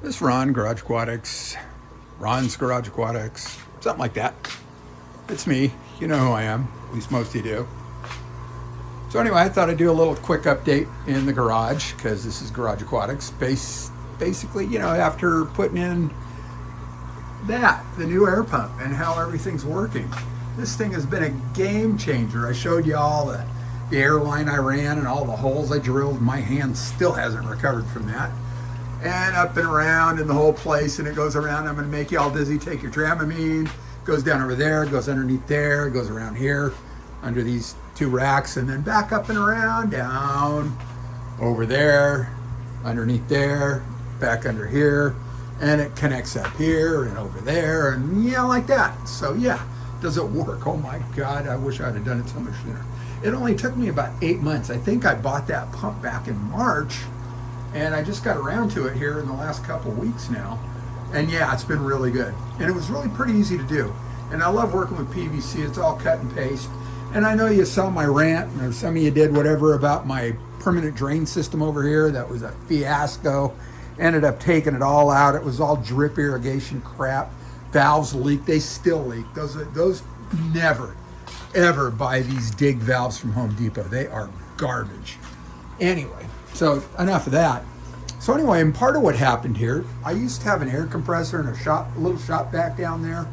This is Ron, Garage Aquatics, Ron's Garage Aquatics, something like that. It's me. You know who I am. At least most of you do. So anyway, I thought I'd do a little quick update in the garage because this is Garage Aquatics. Basically, after putting in the new air pump and how everything's working. This thing has been a game changer. I showed you all the airline I ran and all the holes I drilled. My hand still hasn't recovered from that. And up and around in the whole place, and it goes around. I'm going to make you all dizzy. Take your Dramamine. Goes down over there, goes underneath there, goes around here, under these two racks, and then back up and around, down, over there, underneath there, back under here, and it connects up here and over there, and like that. So does it work? Oh my God, I wish I'd have done it so much sooner. It only took me about 8 months. I think I bought that pump back in March, and I just got around to it here in the last couple of weeks now. And it's been really good. And it was really pretty easy to do. And I love working with PVC. It's all cut and paste. And I know you saw my rant, or some of you did whatever about my permanent drain system over here. That was a fiasco. Ended up taking it all out. It was all drip irrigation crap. Valves leak. They still leak. Those never, ever buy these dig valves from Home Depot. They are garbage. Anyway, so enough of that. So anyway, and part of what happened here, I used to have an air compressor and a little shop vac down there.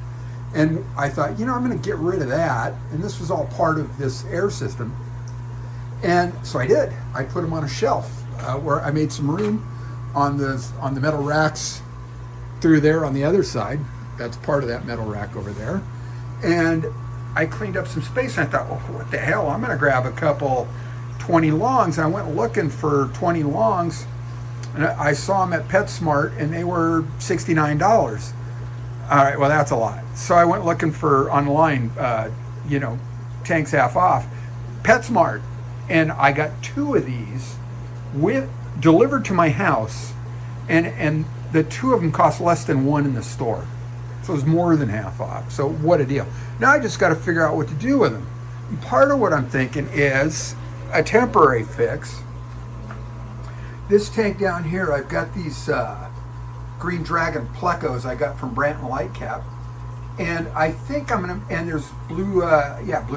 And I thought, I'm going to get rid of that. And this was all part of this air system. And so I did. I put them on a shelf where I made some room on the metal racks through there on the other side. That's part of that metal rack over there. And I cleaned up some space. And I thought, well, what the hell? I'm going to grab a couple 20 longs. I went looking for 20 longs. And I saw them at PetSmart, and they were $69. All right, well, that's a lot. So I went looking for online, tanks half off, PetSmart, and I got 2 of these delivered to my house, and the 2 of them cost less than 1 in the store. So it was more than half off. So what a deal. Now I just got to figure out what to do with them. And part of what I'm thinking is a temporary fix. This tank down here, I've got these Green Dragon plecos I got from Branton Lightcap, and I think I'm gonna. And there's blue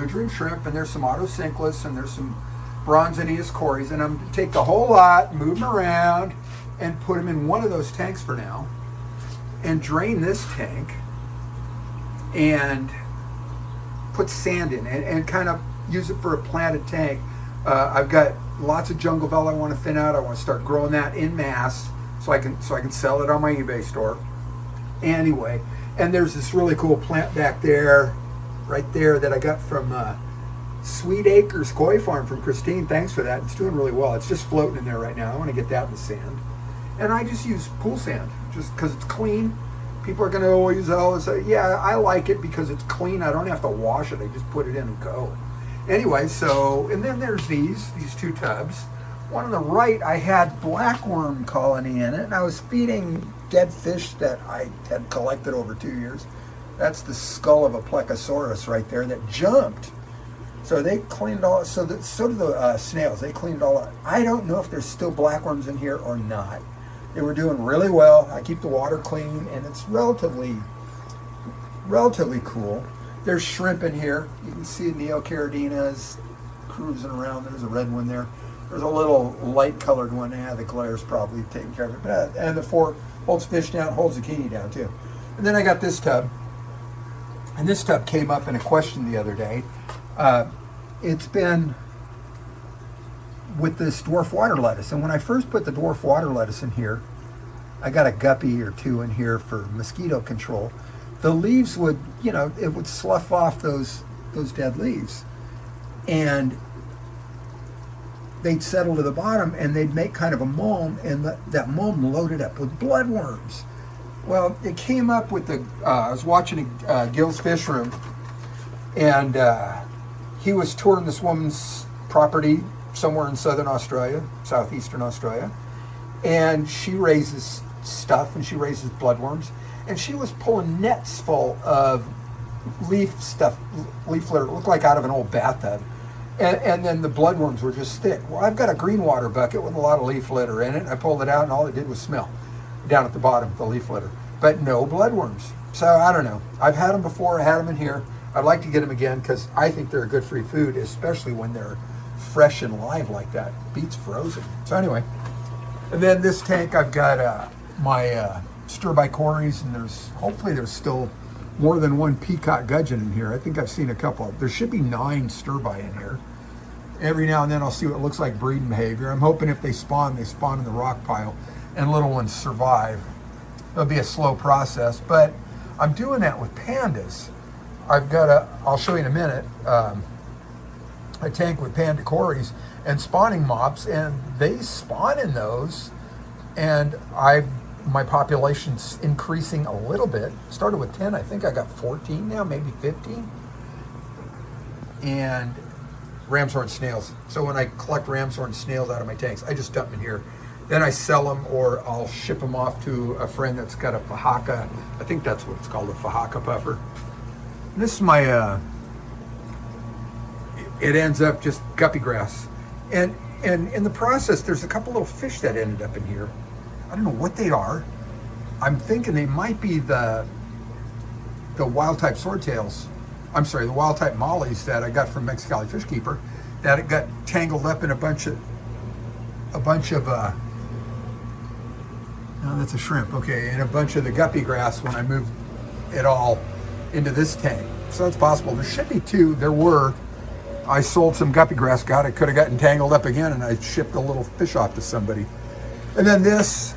dream shrimp, and there's some autocinclus, and there's some bronzinius cories, and I'm gonna take the whole lot, move them around, and put them in one of those tanks for now, and drain this tank, and put sand in, and kind of use it for a planted tank. I've got lots of jungle vel I want to thin out. I want to start growing that in mass so I can sell it on my eBay store. Anyway, and there's this really cool plant back there, right there, that I got from Sweet Acres Koi Farm from Christine. Thanks for that. It's doing really well. It's just floating in there right now. I want to get that in the sand. And I just use pool sand just because it's clean. People are going to always say, I like it because it's clean. I don't have to wash it. I just put it in and go. Anyway, and then there's these 2 tubs. One on the right, I had blackworm colony in it, and I was feeding dead fish that I had collected over 2 years. That's the skull of a plecosaurus right there that jumped. So they cleaned all, so did the snails. They cleaned all out. I don't know if there's still blackworms in here or not. They were doing really well. I keep the water clean, and it's relatively cool. There's shrimp in here. You can see Neocaridina's cruising around. There's a red one there. There's a little light-colored one. The glare's probably taking care of it. And the fork holds fish down, holds zucchini down too. And then I got this tub. And this tub came up in a question the other day. It's been with this dwarf water lettuce. And when I first put the dwarf water lettuce in here, I got a guppy or 2 in here for mosquito control. The leaves would, it would slough off those dead leaves. And they'd settle to the bottom, and they'd make kind of a mulm, and that mulm loaded up with bloodworms. Well, it came up with I was watching Gil's Fish Room, and he was touring this woman's property somewhere in southern Australia, southeastern Australia, and she raises stuff, and she raises bloodworms, and she was pulling nets full of leaf litter, looked like out of an old bathtub. And then the bloodworms were just thick. Well, I've got a green water bucket with a lot of leaf litter in it. I pulled it out, and all it did was smell. down at the bottom, the leaf litter, but no bloodworms. So I don't know. I've had them before. I had them in here. I'd like to get them again because I think they're a good free food, especially when they're fresh and live like that. Beats frozen. So anyway, and then this tank I've got my stir-by cories, and hopefully there's still more than one peacock gudgeon in here. I think I've seen a couple. There should be 9 stir-by in here. Every now and then I'll see what looks like breeding behavior. I'm hoping if they spawn in the rock pile and little ones survive. It'll be a slow process, but I'm doing that with pandas. I've got I'll show you in a minute, a tank with panda cories and spawning mops, and they spawn in those, and my population's increasing a little bit. Started with 10, I think I got 14 now, maybe 15. And ram's horn snails. So when I collect ram's horn snails out of my tanks, I just dump them in here. Then I sell them, or I'll ship them off to a friend that's got a Fahaka. I think that's what it's called, a Fahaka puffer. And this is my, it ends up just guppy grass. And in the process, there's a couple little fish that ended up in here. I don't know what they are. I'm thinking they might be the wild type swordtails. I'm sorry, the wild type mollies that I got from Mexicali Fish Keeper, that it got tangled up in a bunch of no, that's a shrimp, okay, and a bunch of the guppy grass when I moved it all into this tank. So it's possible. There should be 2. There were. I sold some guppy grass, it could have gotten tangled up again, and I shipped a little fish off to somebody. And then this,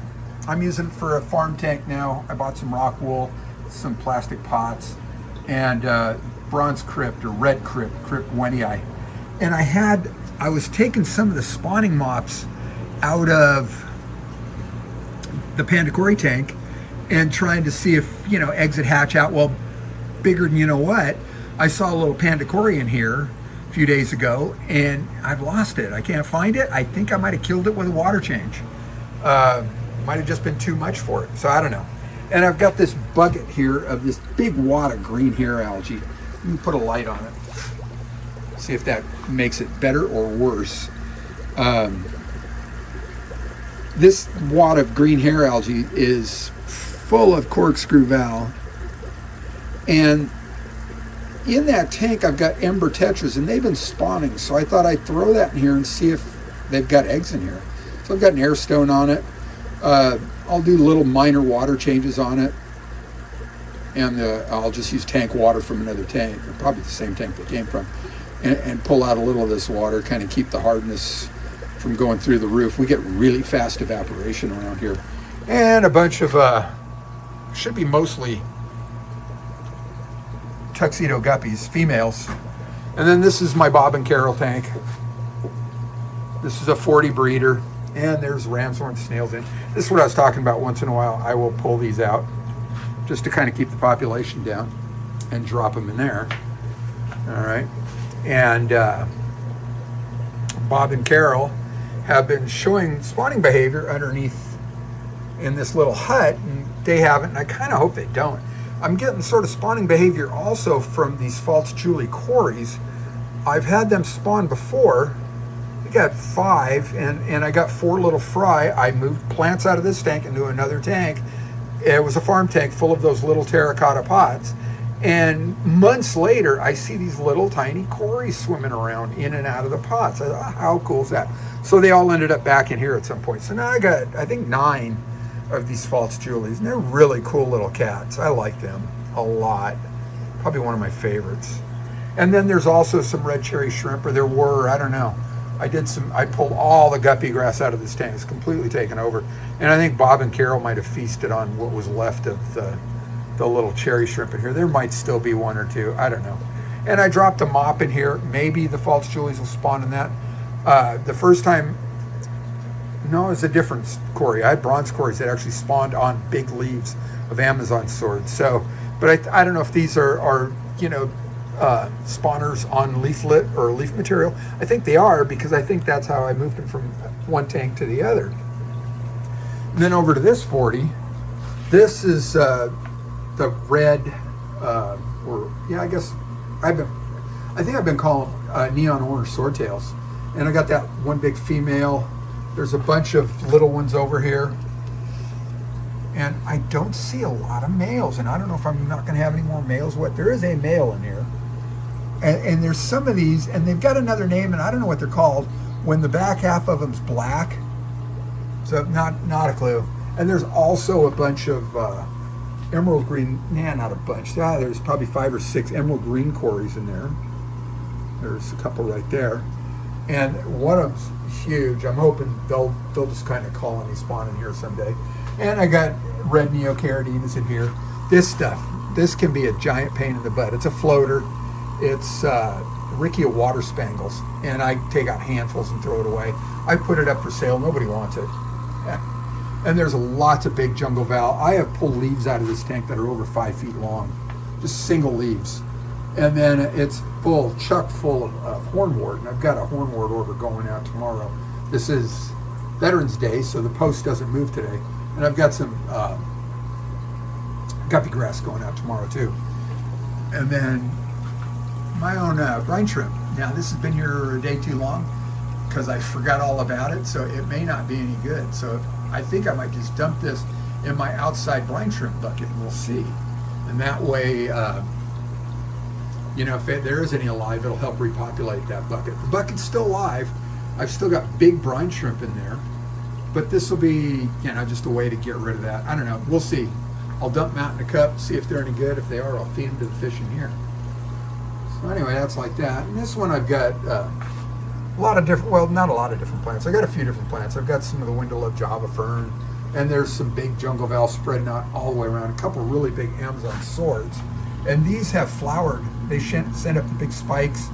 I'm using for a farm tank now. I bought some rock wool, some plastic pots, and bronze crypt or red crypt wentii. And I was taking some of the spawning mops out of the panda cory tank and trying to see if, eggs would hatch out. Well, bigger than you know what, I saw a little panda cory in here a few days ago, and I've lost it. I can't find it. I think I might have killed it with a water change. Might have just been too much for it, so I don't know. And I've got this bucket here of this big wad of green hair algae. Let me put a light on it. See if that makes it better or worse. This wad of green hair algae is full of corkscrew valve. And in that tank, I've got ember tetras, and they've been spawning. So I thought I'd throw that in here and see if they've got eggs in here. So I've got an air stone on it. I'll do little minor water changes on it. And I'll just use tank water from another tank, or probably the same tank they came from, and pull out a little of this water, kind of keep the hardness from going through the roof. We get really fast evaporation around here. And a bunch of, should be mostly tuxedo guppies, females. And then this is my Bob and Carol tank. This is a 40 breeder, and there's ram's horn snails in. This is what I was talking about. Once in a while, I will pull these out just to kind of keep the population down and drop them in there. All right. And Bob and Carol have been showing spawning behavior underneath in this little hut, and they haven't, and I kind of hope they don't. I'm getting sort of spawning behavior also from these false Julie cories. I've had them spawn before. I got 5, and I got 4 little fry. I moved plants out of this tank into another tank. It was a farm tank full of those little terracotta pots. And months later, I see these little tiny cories swimming around in and out of the pots. I thought, how cool is that? So they all ended up back in here at some point. So now I got, I think, 9 of these false Julies, and they're really cool little cats. I like them a lot. Probably one of my favorites. And then there's also some red cherry shrimp, or there were, I don't know. I pulled all the guppy grass out of this tank. It's completely taken over. And I think Bob and Carol might have feasted on what was left of the little cherry shrimp in here. There might still be 1 or 2, I don't know. And I dropped a mop in here. Maybe the false Julies will spawn in that. The first time, no, it was a different cory. I had bronze cories that actually spawned on big leaves of Amazon swords. So, but I don't know if these are spawners on leaflet or leaf material. I think they are, because I think that's how I moved them from one tank to the other. And then over to this 40. This is the red, I think I've been calling neon orange swordtails. And I got that one big female. There's a bunch of little ones over here. And I don't see a lot of males, and I don't know if I'm not going to have any more males. What, there is a male in here. And there's some of these, and they've got another name, and I don't know what they're called, when the back half of them's black. So not a clue. And there's also a bunch of emerald green, not a bunch. There's probably 5 or 6 emerald green cories in there. There's a couple right there. And one of them's huge. I'm hoping they'll just kind of colony spawn in here someday. And I got red neocaradinas in here. This can be a giant pain in the butt. It's a floater. It's Rickia water spangles, and I take out handfuls and throw it away. I put it up for sale. Nobody wants it. And there's lots of big jungle val. I have pulled leaves out of this tank that are over 5 feet long, just single leaves. And then it's chock full of hornwort, and I've got a hornwort order going out tomorrow. This is Veterans Day, so the post doesn't move today. And I've got some guppy grass going out tomorrow too. And then my own brine shrimp. Now this has been here a day too long because I forgot all about it, so it may not be any good. So I think I might just dump this in my outside brine shrimp bucket, and we'll see. And that way, if there is any alive, it'll help repopulate that bucket. The bucket's still alive. I've still got big brine shrimp in there, but this will be, just a way to get rid of that. I don't know. We'll see. I'll dump them out in a cup, see if they're any good. If they are, I'll feed them to the fish in here. So anyway, that's like that. And this one I've got a lot of different, well, not a lot of different plants. I got a few different plants. I've got some of the window-love Java fern, and there's some big jungle val spreading out all the way around. A couple really big Amazon swords. And these have flowered. They send up the big spikes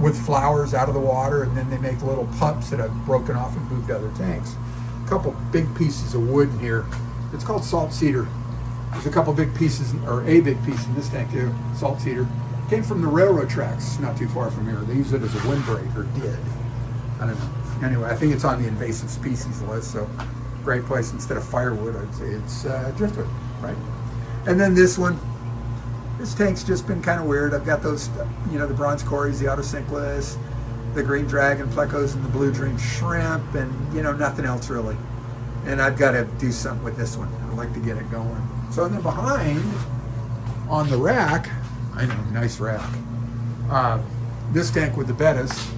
with flowers out of the water, and then they make little pups that have broken off and moved to other tanks. A couple big pieces of wood in here. It's called salt cedar. There's a couple big pieces, or a big piece in this tank too, salt cedar. Came from the railroad tracks not too far from here. They use it as a windbreak, or did. I don't know. Anyway, I think it's on the invasive species list, so great place. Instead of firewood, I'd say it's driftwood, right? And then this one, this tank's just been kind of weird. I've got those, the bronze cories, the autocinclus, the green dragon plecos, and the blue dream shrimp, and nothing else really. And I've got to do something with this one. I'd like to get it going. So then behind, on the rack, I know, nice rack. This tank with the bettas,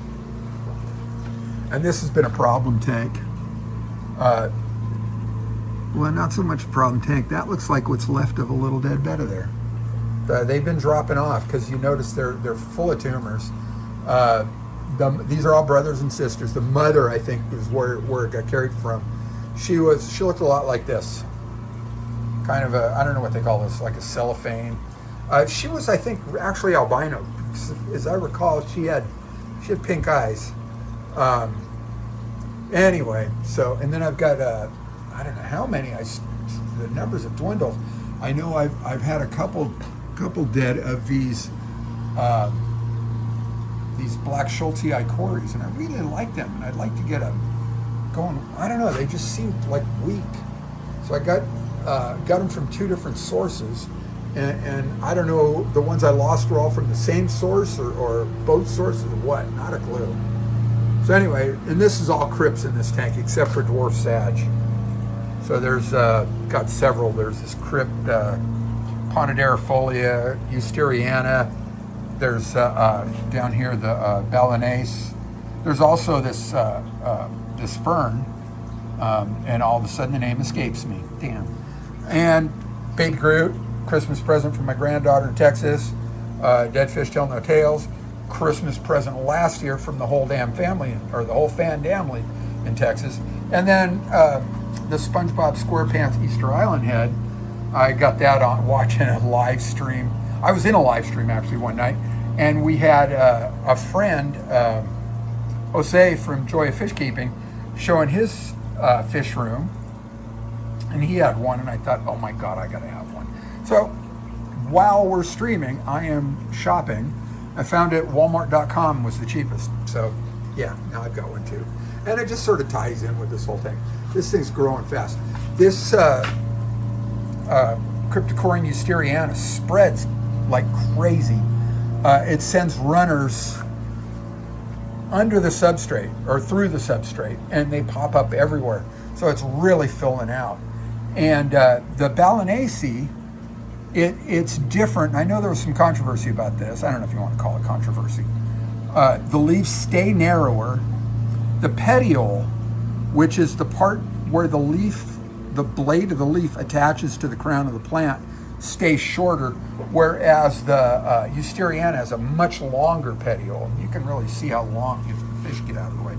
and this has been a problem tank. Well, not so much a problem tank. That looks like what's left of a little dead betta there. They've been dropping off because you notice they're full of tumors. These are all brothers and sisters. The mother, I think, is where it got carried from. She looked a lot like this. Kind of I don't know what they call this, like a cellophane. She was, I think, actually albino. As I recall, she had pink eyes. Anyway, and then I've got I don't know how many. The numbers have dwindled. I know I've had a couple dead of these black Schultzii cories, and I really like them, and I'd like to get them going. I don't know, they just seemed like weak. So I got them from 2 different sources, and I don't know, the ones I lost were all from the same source or both sources or what, not a clue. So anyway, and this is all crypts in this tank except for dwarf sag. So there's got several. There's this crypt, Poniderifolia, Eusteriana. There's down here the Balanase. There's also this fern, and all of a sudden the name escapes me. Damn. And Baby Groot, Christmas present from my granddaughter in Texas. Dead fish tell no tales. Christmas present last year from the whole damn family, or the whole fan family in Texas. And then the SpongeBob SquarePants Easter Island head, I got that on watching a live stream. I was in a live stream actually one night, and we had a friend, Jose from Joy of Fish Keeping, showing his fish room, and he had one, and I thought, oh my God, I gotta have one. So while we're streaming, I am shopping. I found it, Walmart.com was the cheapest. So yeah, now I've got one too. And it just sort of ties in with this whole thing. This thing's growing fast. This Cryptocorin eusteriana spreads like crazy. It sends runners under the substrate or through the substrate, and they pop up everywhere. So it's really filling out. And the Balanacea, it's different. I know there was some controversy about this. I don't know if you want to call it controversy. The leaves stay narrower. The petiole, which is the part where the blade of the leaf attaches to the crown of the plant, stays shorter, whereas the Eusteriana has a much longer petiole. You can really see how long, if the fish get out of the way.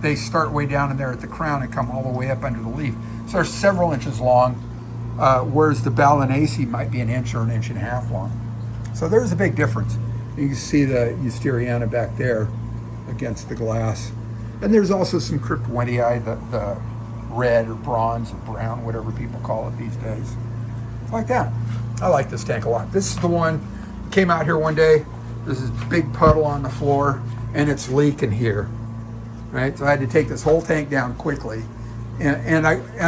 They start way down in there at the crown and come all the way up under the leaf. So they're several inches long, whereas the Balanacea might be an inch or an inch and a half long. So there's a big difference. You can see the Eusteriana back there against the glass. And there's also some Cryptowendii, the red or bronze or brown, whatever people call it these days. It's like that. I like this tank a lot. This is the one, came out here one day, there's this big puddle on the floor, and it's leaking here. Right, so I had to take this whole tank down quickly, and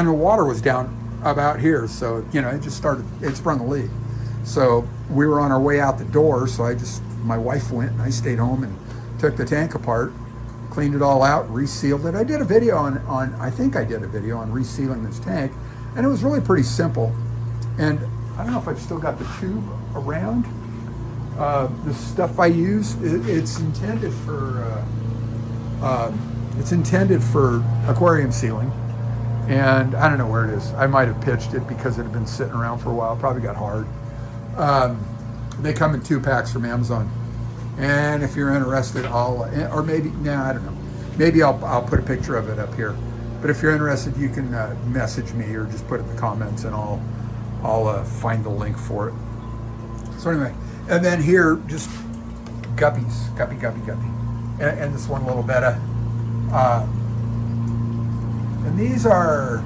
the water was down about here, so it sprung a leak. So we were on our way out the door, so my wife went and I stayed home and took the tank apart, cleaned it all out, resealed it. I did a video I think I did a video on resealing this tank, and it was really pretty simple. And I don't know if I've still got the tube around. The stuff I use, it's intended for aquarium sealing, and I don't know where it is. I might have pitched it because it had been sitting around for a while. Probably got hard. They come in 2 packs from Amazon, and if you're interested, I don't know. Maybe I'll put a picture of it up here. But if you're interested, you can message me or just put it in the comments, and I'll find the link for it. So anyway, and then here, just guppies, guppy, and this one little betta. And these are,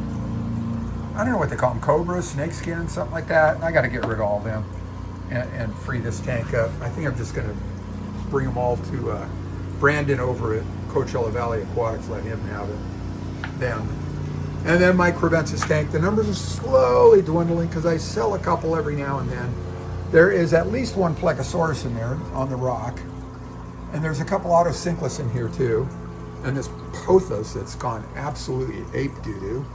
I don't know what they call them, cobras, snakeskin, something like that. I got to get rid of all of them and free this tank up. I think I'm just going to bring them all to Brandon over at Coachella Valley Aquatics, let him have them. And then my Crevensis tank, the numbers are slowly dwindling because I sell a couple every now and then. There is at least one Plecosaurus in there on the rock. And there's a couple Autosynclus in here too. And this Pothos that's gone absolutely ape doo-doo.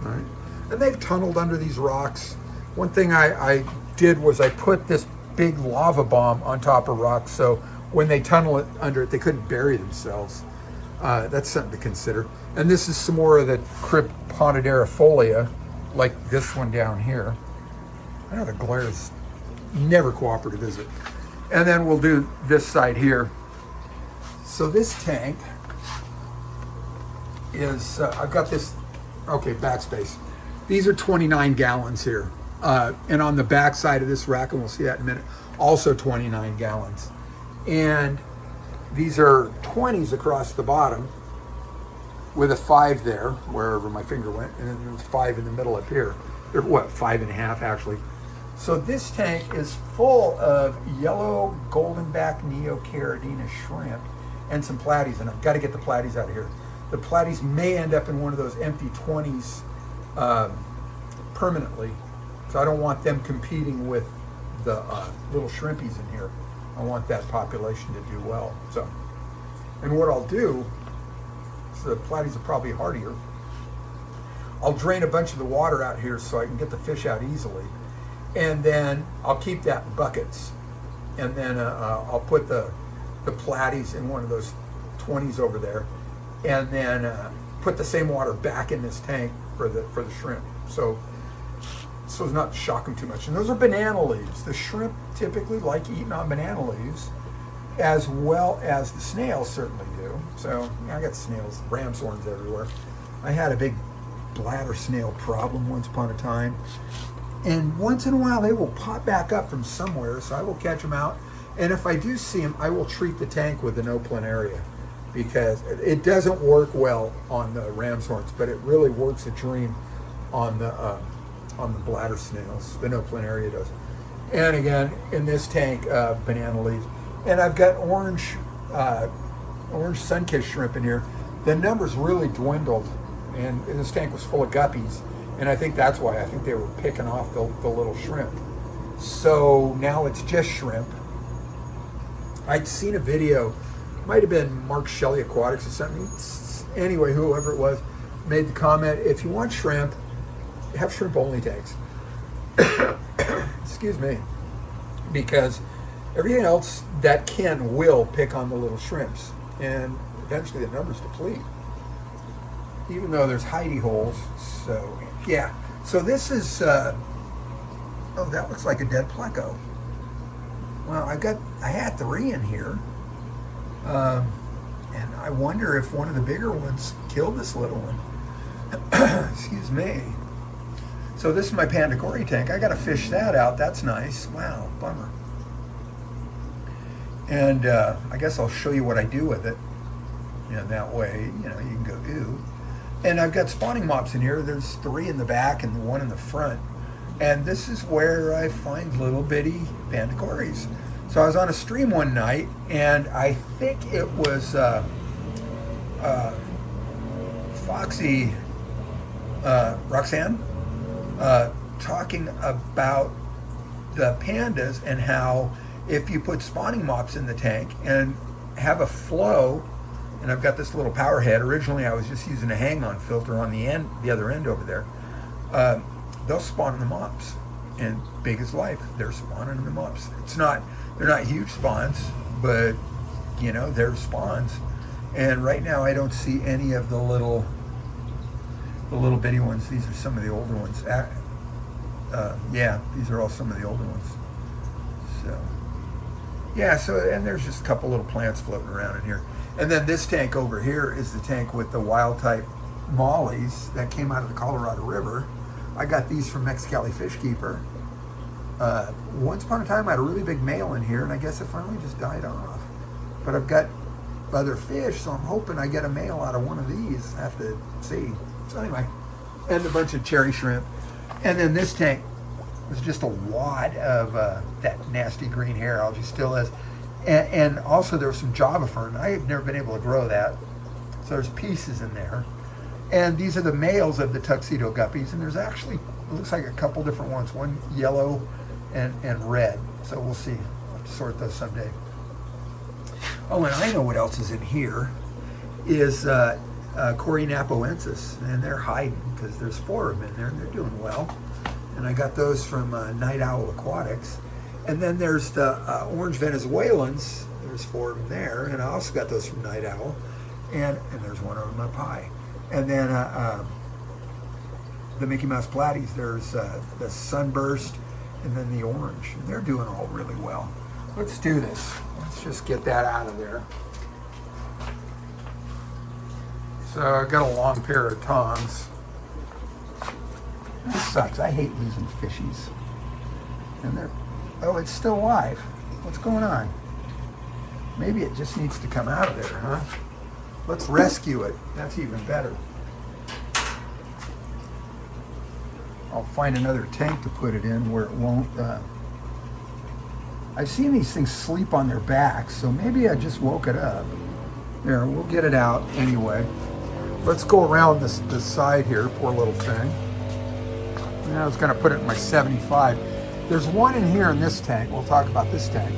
Right? And they've tunneled under these rocks. One thing I did was I put this big lava bomb on top of rocks, so when they tunnel it under it, they couldn't bury themselves. That's something to consider. And this is some more of the Cryptponiderifolia, like this one down here. I know the glare is never cooperative, is it? And then we'll do this side here. So this tank is, I've got this, okay, backspace. These are 29 gallons here. And on the back side of this rack, and we'll see that in a minute, also 29 gallons. And these are 20s across the bottom with a 5 there, wherever my finger went, and then there's 5 in the middle up here. Or what, 5.5 actually. So this tank is full of yellow goldenback neocaridina shrimp and some platies, and I've got to get the platies out of here. The platies may end up in one of those empty 20s permanently, so I don't want them competing with the little shrimpies in here. I want that population to do well. So, and what I'll do, so the platies are probably hardier, I'll drain a bunch of the water out here so I can get the fish out easily, and then I'll keep that in buckets, and then I'll put the platies in one of those 20s over there, and then put the same water back in this tank for the shrimp. So as not to shock them too much. And those are banana leaves. The shrimp typically like eating on banana leaves, as well as the snails certainly do. So I got snails, ram's horns everywhere. I had a big bladder snail problem once upon a time. And once in a while they will pop back up from somewhere, so I will catch them out. And if I do see them, I will treat the tank with the no planaria, because it doesn't work well on the ram's horns, but it really works a dream on the bladder snails. The no planaria does. And again, in this tank, banana leaves. And I've got orange sun-kissed shrimp in here. The numbers really dwindled, and this tank was full of guppies. And I think that's why. I think they were picking off the little shrimp. So now it's just shrimp. I'd seen a video, might have been Mark Shelley Aquatics or something. Anyway, whoever it was, made the comment, if you want shrimp, have shrimp only tanks. Excuse me. Because everything else that can will pick on the little shrimps, and eventually the numbers deplete. Even though there's hidey holes. So yeah. So this is oh, that looks like a dead pleco. Well, I had 3 in here. And I wonder if one of the bigger ones killed this little one. Excuse me. So this is my Pandagori tank. I got to fish that out. That's nice. Wow, bummer. And I guess I'll show you what I do with it. That way, you can go ooh. And I've got spawning mops in here. There's 3 in the back and 1 in the front. And this is where I find little bitty Pandagoris. So I was on a stream one night, and I think it was Foxy Roxanne talking about the pandas and how if you put spawning mops in the tank and have a flow, and I've got this little power head. Originally I was just using a hang-on filter on the other end over there. They'll spawn in the mops, and big as life, they're spawning in the mops. They're not huge spawns, but they're spawns. And right now I don't see any of the little bitty ones. These are some of the older ones. Yeah, these are all some of the older ones. So yeah, and there's just a couple little plants floating around in here. And then this tank over here is the tank with the wild type mollies that came out of the Colorado River. I got these from Mexicali Fish Keeper. Once upon a time I had a really big male in here, and I guess it finally just died off. But I've got other fish, so I'm hoping I get a male out of one of these. I have to see. So anyway, and a bunch of cherry shrimp. And then this tank was just a wad of that nasty green hair algae, still is. And also there was some Java fern. I have never been able to grow that. So there's pieces in there. And these are the males of the tuxedo guppies. And there's actually, it looks like a couple different ones. One yellow and red. So we'll see. I'll have to sort those someday. Oh, and I know what else is in here is Corionapoensis. And they're hiding because there's 4 of them in there and they're doing well. And I got those from Night Owl Aquatics. And then there's the orange Venezuelans. There's 4 of them there. And I also got those from Night Owl. And there's one over my pie. And then the Mickey Mouse Platies, there's the Sunburst and then the orange. And they're doing all really well. Let's do this. Let's just get that out of there. So I got a long pair of tongs. This sucks. I hate losing fishies. And oh, it's still alive. What's going on? Maybe it just needs to come out of there, huh? Let's rescue it. That's even better. I'll find another tank to put it in where it won't. I've seen these things sleep on their backs, so maybe I just woke it up. There, we'll get it out anyway. Let's go around this side here, poor little thing. I was going to put it in my 75. There's one in here in this tank. We'll talk about this tank.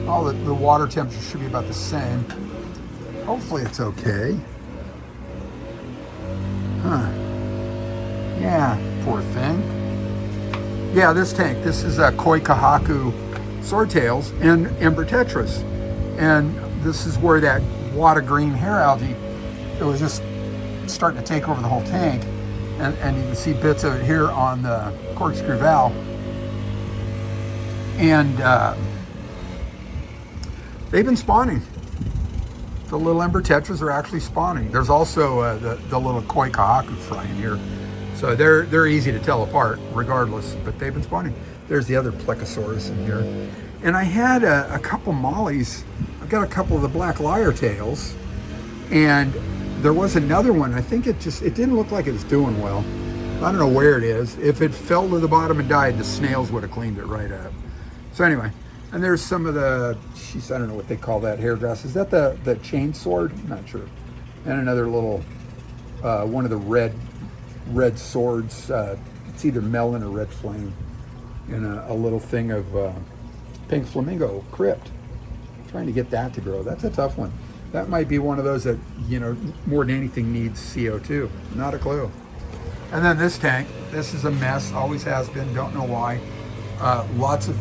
All the water temperature should be about the same. Hopefully it's okay. Huh. Yeah, poor thing. Yeah, this tank. This is a Koi Kahaku swordtails and Ember tetras. And this is where that wad of green hair algae, it was just starting to take over the whole tank. And you can see bits of it here on the corkscrew valve. And they've been spawning. The little Ember tetras are actually spawning. There's also the little Koi Kahaku fry in here. So they're easy to tell apart regardless, but they've been spawning. There's the other Plecosaurus in here. And I had a couple mollies. I've got a couple of the black lyre tails. And there was another one. I think it didn't look like it was doing well. I don't know where it is. If it fell to the bottom and died, the snails would have cleaned it right up. So anyway, and there's some of the, I don't know what they call that hairdress. Is that the chain sword? I'm not sure. And another little, one of the red swords. It's either melon or red flame. And a little thing of pink flamingo crypt. Trying to get that to grow. That's a tough one. That might be one of those that, more than anything needs CO2. Not a clue. And then this tank, this is a mess, always has been, don't know why. Lots of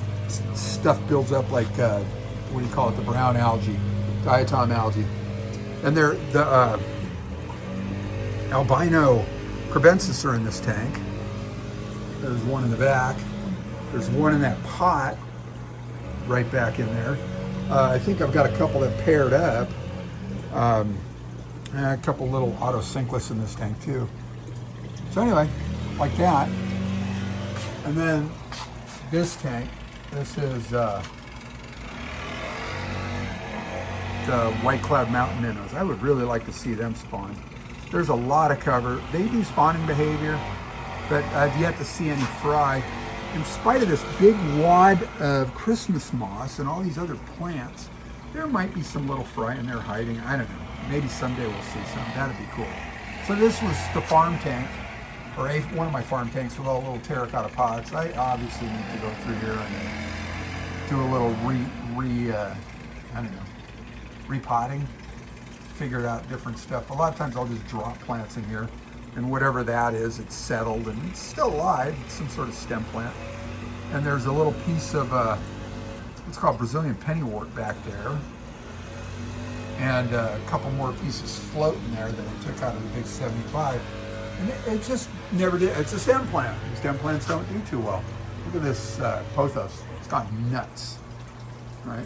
stuff builds up like, what do you call it, the brown algae, diatom algae. And the albino crebensis are in this tank. There's one in the back. There's one in that pot right back in there. I think I've got a couple that paired up. And a couple little autosynclus in this tank too. So anyway, like that. And then this tank, this is the white cloud mountain minnows. I would really like to see them spawn. There's a lot of cover. They do spawning behavior, but I've yet to see any fry. In spite of this big wad of Christmas moss and all these other plants, there might be some little fry in there hiding. I don't know. Maybe someday we'll see some. That'd be cool. So this was the farm tank, or one of my farm tanks with all little terracotta pots. I obviously need to go through here and do a little repotting, figure out different stuff. A lot of times I'll just drop plants in here, and whatever that is, it's settled and it's still alive. It's some sort of stem plant. And there's a little piece of what's called Brazilian pennywort back there, and a couple more pieces floating there that I took out of the big 75. And it just never did. It's a stem plant. Stem plants don't do too well. Look at this pothos. It's gone nuts, right?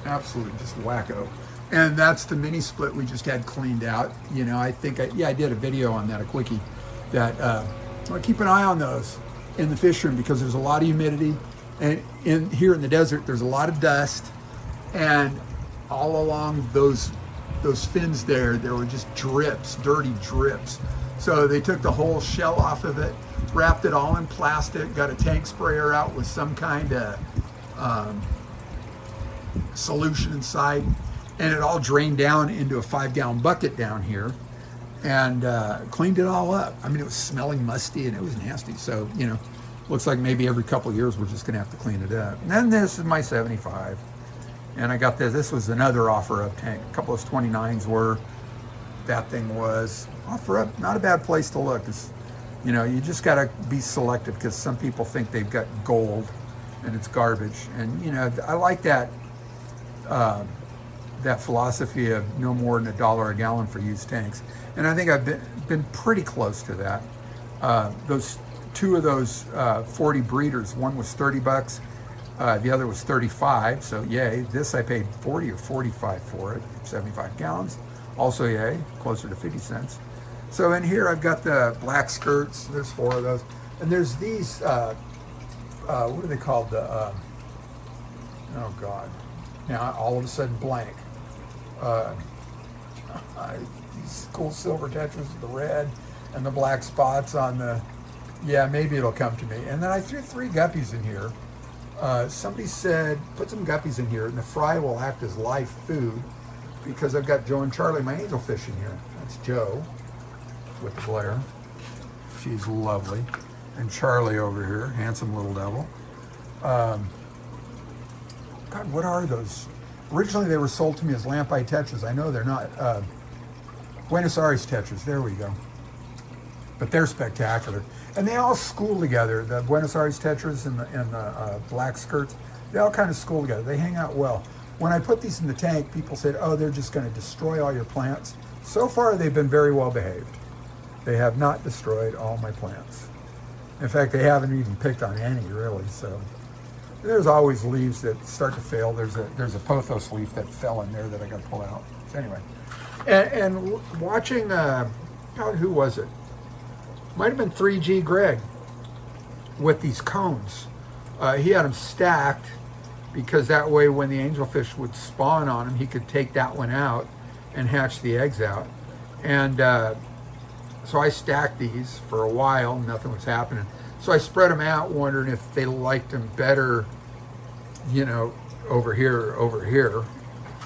Absolutely just wacko. And that's the mini split we just had cleaned out. You know, I think I did a video on that, a quickie, that well, keep an eye on those in the fish room, because there's a lot of humidity, and here in the desert there's a lot of dust, and all along those fins there were just drips, dirty drips. So they took the whole shell off of it, wrapped it all in plastic, got a tank sprayer out with some kind of solution inside, and it all drained down into a 5-gallon bucket down here, and cleaned it all up. I mean, it was smelling musty and it was nasty. So, you know, looks like maybe every couple of years we're just gonna have to clean it up. And then this is my 75. And I got this was another offer up tank. A couple of 29s were, that thing was. Offer up, not a bad place to look. It's, you know, you just gotta be selective, because some people think they've got gold and it's garbage. And, you know, I like that that philosophy of no more than $1 a gallon for used tanks. And I think I've been pretty close to that. Those two of those 40 breeders, one was 30 bucks, the other was 35, so yay. This I paid 40 or 45 for it, 75 gallons. Also yay, closer to 50 cents. So in here I've got the black skirts, there's 4 of those. And there's these, what are they called? Oh God, now all of a sudden blank. These cool silver tetras with the red and the black spots on the, yeah, maybe it'll come to me. And then I threw 3 guppies in here. Somebody said, put some guppies in here and the fry will act as live food, because I've got Joe and Charlie, my angelfish, in here. That's Joe with the glare. She's lovely. And Charlie over here, handsome little devil. God, what are those? Originally they were sold to me as lampi tetras. I know they're not. Buenos Aires tetras, there we go. But they're spectacular. And they all school together. The Buenos Aires tetras and the black skirts, they all kind of school together. They hang out well. When I put these in the tank, people said, oh, they're just going to destroy all your plants. So far, they've been very well behaved. They have not destroyed all my plants. In fact, they haven't even picked on any, really. So there's always leaves that start to fail. There's a pothos leaf that fell in there that I got to pull out. So anyway, and watching, who was it? Might have been 3G Greg with these cones. He had them stacked, because that way when the angelfish would spawn on him, he could take that one out and hatch the eggs out. And so I stacked these for a while, nothing was happening. So I spread them out, wondering if they liked them better, you know, over here,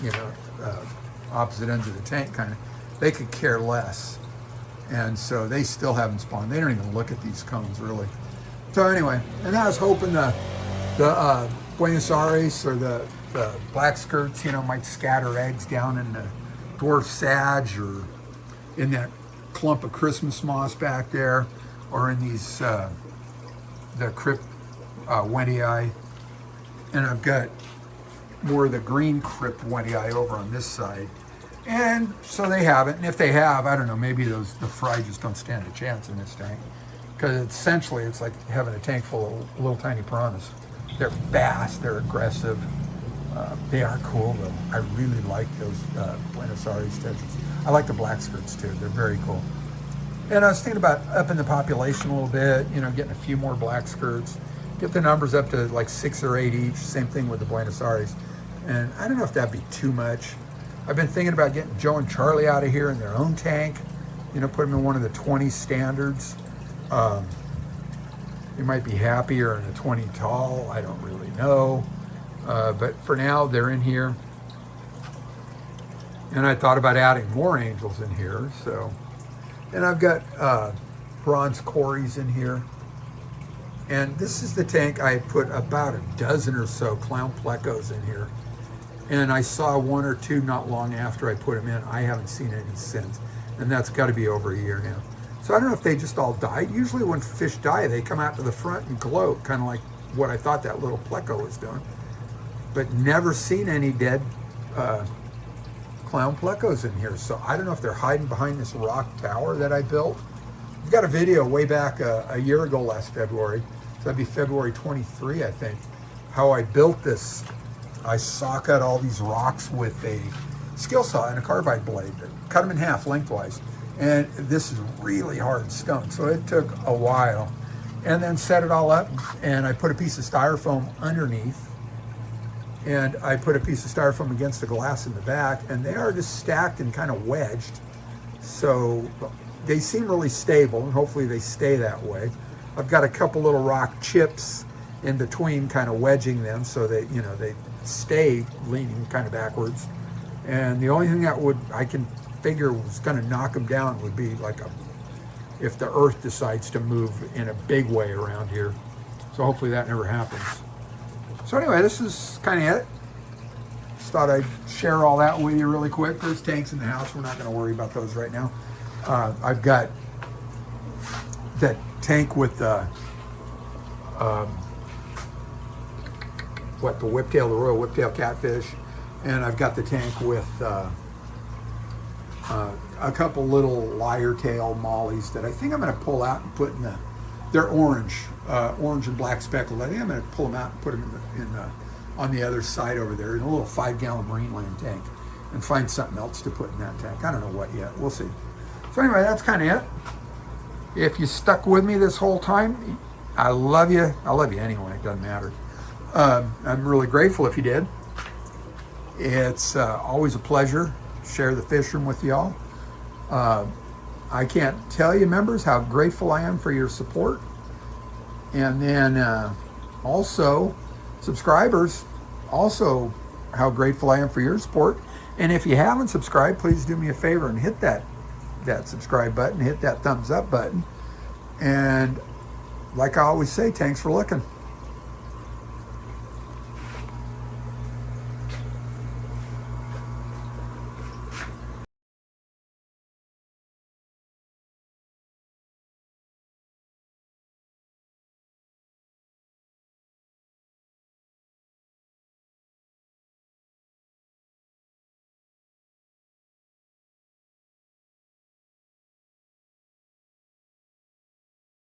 you know, opposite ends of the tank kind of. They could care less. And so they still haven't spawned. They don't even look at these cones, really. So anyway, and I was hoping the Buenos Aires or the black skirts, you know, might scatter eggs down in the dwarf sage or in that clump of Christmas moss back there, or in these, the Crypt Wentii, and I've got more of the green Crypt Wentii over on this side. And so they haven't, and if they have, I don't know, maybe the fry just don't stand a chance in this tank. Because essentially it's like having a tank full of little tiny piranhas. They're fast, they're aggressive. They are cool though. I really like those Buenos Aires tetras. I like the black skirts too, they're very cool. And I was thinking about upping the population a little bit, you know, getting a few more black skirts, get the numbers up to like 6 or 8 each, same thing with the Buenos Aires. And I don't know if that'd be too much. I've been thinking about getting Joe and Charlie out of here in their own tank, you know, put them in one of the 20 standards. They might be happier in a 20 tall, I don't really know. But for now, they're in here. And I thought about adding more angels in here, so. And I've got bronze cories in here. And this is the tank I put about a dozen or so clown plecos in here. And I saw 1 or 2 not long after I put them in. I haven't seen any since. And that's got to be over a year now. So I don't know if they just all died. Usually when fish die, they come out to the front and gloat, kind of like what I thought that little pleco was doing. But never seen any dead clown plecos in here. So I don't know if they're hiding behind this rock tower that I built. I've got a video way back a year ago last February. So that'd be February 23, I think, how I built this. I saw cut all these rocks with a skill saw and a carbide blade. Cut them in half lengthwise. And this is really hard stone, so it took a while. And then set it all up, and I put a piece of styrofoam underneath, and I put a piece of styrofoam against the glass in the back, and they are just stacked and kind of wedged. So they seem really stable, and hopefully they stay that way. I've got a couple little rock chips in between, kind of wedging them so that, you know, they stay leaning kind of backwards. And the only thing that I can figure was going to knock them down would be like if the earth decides to move in a big way around here. So hopefully that never happens. So anyway, this is kind of it. Just thought I'd share all that with you really quick. There's tanks in the house. We're not going to worry about those right now. I've got that tank with the whiptail, the royal whiptail catfish, and I've got the tank with a couple little lyre tail mollies that I think I'm going to pull out and put in they're orange and black speckled. I think I'm going to pull them out and put them on the other side over there in a little 5-gallon Marineland tank and find something else to put in that tank. I don't know what yet. We'll see. So anyway, that's kind of it. If you stuck with me this whole time, I love you. I love you anyway. It doesn't matter. I'm really grateful if you did. It's always a pleasure to share the fish room with y'all. I can't tell you, members, how grateful I am for your support. And then also, subscribers, also how grateful I am for your support. And if you haven't subscribed, please do me a favor and hit that subscribe button, hit that thumbs up button. And like I always say, thanks for looking.